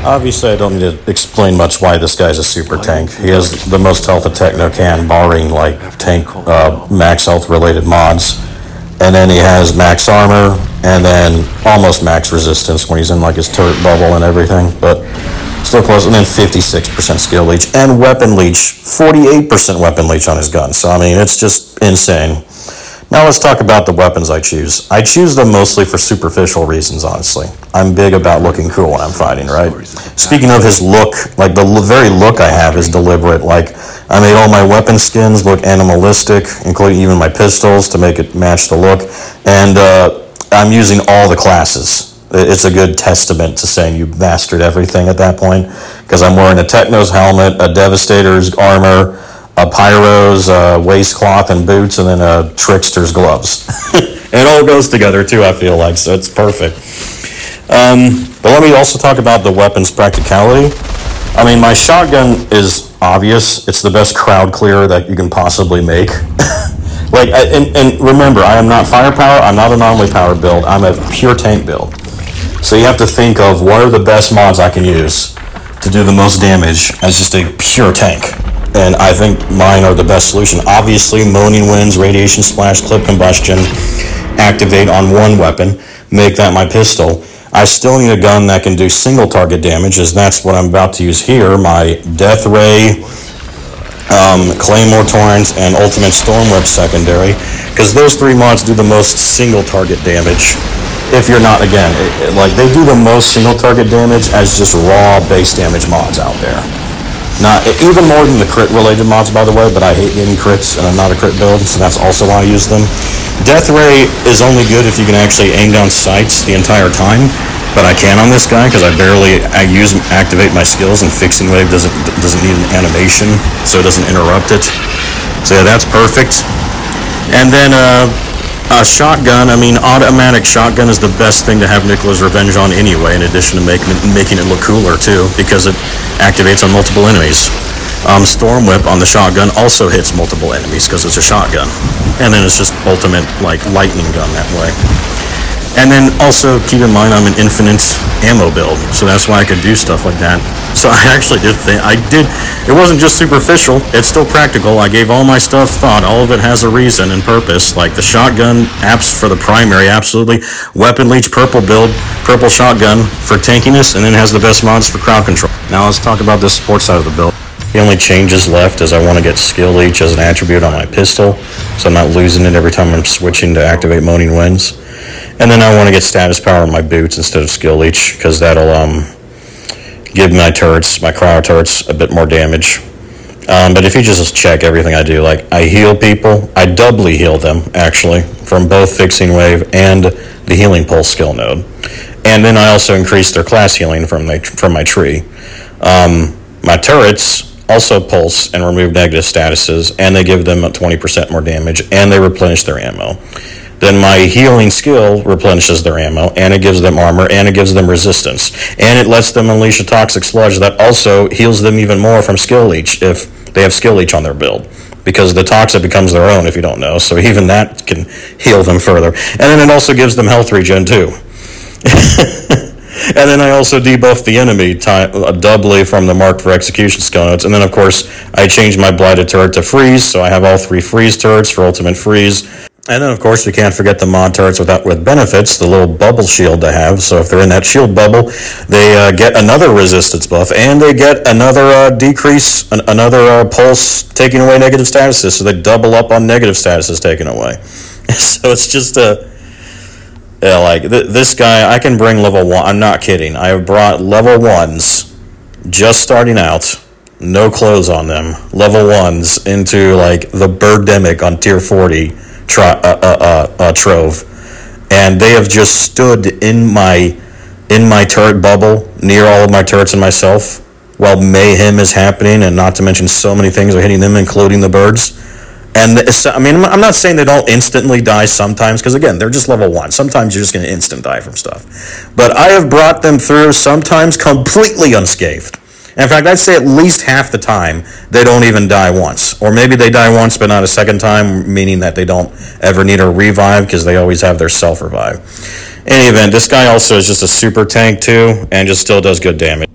Obviously, I don't need to explain much why this guy's a super tank. He has the most health a Techno can, barring like tank max health related mods. And then he has max armor, and then almost max resistance when he's in like his turret bubble and everything, but still close. And then 56% skill leech and weapon leech, 48% weapon leech on his gun. So I mean, it's just insane. Now let's talk about the weapons I choose. I choose them mostly for superficial reasons, honestly. I'm big about looking cool when I'm fighting, right? Speaking of his look, like the very look I have is deliberate. Like, I made all my weapon skins look animalistic, including even my pistols to make it match the look. And I'm using all the classes. It's a good testament to saying you mastered everything at that point, because I'm wearing a Techno's helmet, a Devastator's armor, a Pyro's waistcloth and boots, and then a Trickster's gloves. It all goes together too, I feel like, so it's perfect. But let me also talk about the weapon's practicality. I mean, my shotgun is obvious. It's the best crowd clear that you can possibly make. Like, and remember, I am not firepower, I'm not an anomaly power build, I'm a pure tank build. So you have to think of what are the best mods I can use to do the most damage as just a pure tank. And I think mine are the best solution. Obviously, moaning winds, radiation splash, clip combustion, activate on one weapon, make that my pistol. I still need a gun that can do single target damage, as that's what I'm about to use here, my Death Ray, Claymore Torrent, and Ultimate Storm Whip secondary, because those three mods do the most single target damage. If you're not, again, like they do the most single target damage as just raw base damage mods out there. Not even more than the crit related mods, by the way, but I hate getting crits and I'm not a crit build, so that's also why I use them. Death Ray is only good if you can actually aim down sights the entire time, but I can on this guy because I activate my skills, and Fixing Wave doesn't need an animation, so it doesn't interrupt it. So yeah, that's perfect. And then a shotgun, I mean, automatic shotgun is the best thing to have Nicola's Revenge on anyway, in addition to making it look cooler too, because it activates on multiple enemies. Storm Whip on the shotgun also hits multiple enemies because it's a shotgun. And then it's just ultimate, like, lightning gun that way. And then also keep in mind I'm an infinite ammo build, so that's why I could do stuff like that. So I actually did it wasn't just superficial, it's still practical. I gave all my stuff thought, all of it has a reason and purpose, like the shotgun apps for the primary, absolutely. Weapon leech purple build, purple shotgun for tankiness, and then has the best mods for crowd control. Now let's talk about the support side of the build. The only changes left is I want to get skill leech as an attribute on my pistol, so I'm not losing it every time I'm switching to activate Moaning Winds. And then I want to get status power on my boots instead of skill leech, because that'll give my turrets, my cryo turrets, a bit more damage. But if you just check everything I do, like I heal people, I doubly heal them actually from both Fixing Wave and the Healing Pulse skill node. And then I also increase their class healing from my tree. My turrets also pulse and remove negative statuses, and they give them 20% more damage, and they replenish their ammo. Then my healing skill replenishes their ammo, and it gives them armor, and it gives them resistance. And it lets them unleash a toxic sludge that also heals them even more from skill leech if they have skill leech on their build. Because the toxic becomes their own if you don't know, so even that can heal them further. And then it also gives them health regen too. And then I also debuff the enemy doubly from the marked for execution skill notes. And then of course I changed my blighted turret to freeze, so I have all 3 freeze turrets for ultimate freeze. And then of course we can't forget the mod turrets with benefits, the little bubble shield they have. So if they're in that shield bubble, they get another resistance buff, and they get another decrease, another pulse taking away negative statuses, so they double up on negative statuses taken away. So it's just yeah, like this guy, I can bring level 1. I'm not kidding. I have brought level 1s just starting out, no clothes on them, level 1s into like the Birdemic on tier 40 trove, and they have just stood in my turret bubble near all of my turrets and myself while mayhem is happening, and not to mention so many things are hitting them, including the birds. And I mean, I'm not saying they don't instantly die sometimes, because again, they're just level 1. Sometimes you're just going to instant die from stuff. But I have brought them through sometimes completely unscathed. In fact, I'd say at least half the time they don't even die once. Or maybe they die once but not a second time, meaning that they don't ever need a revive because they always have their self-revive. In any event, this guy also is just a super tank too, and just still does good damage.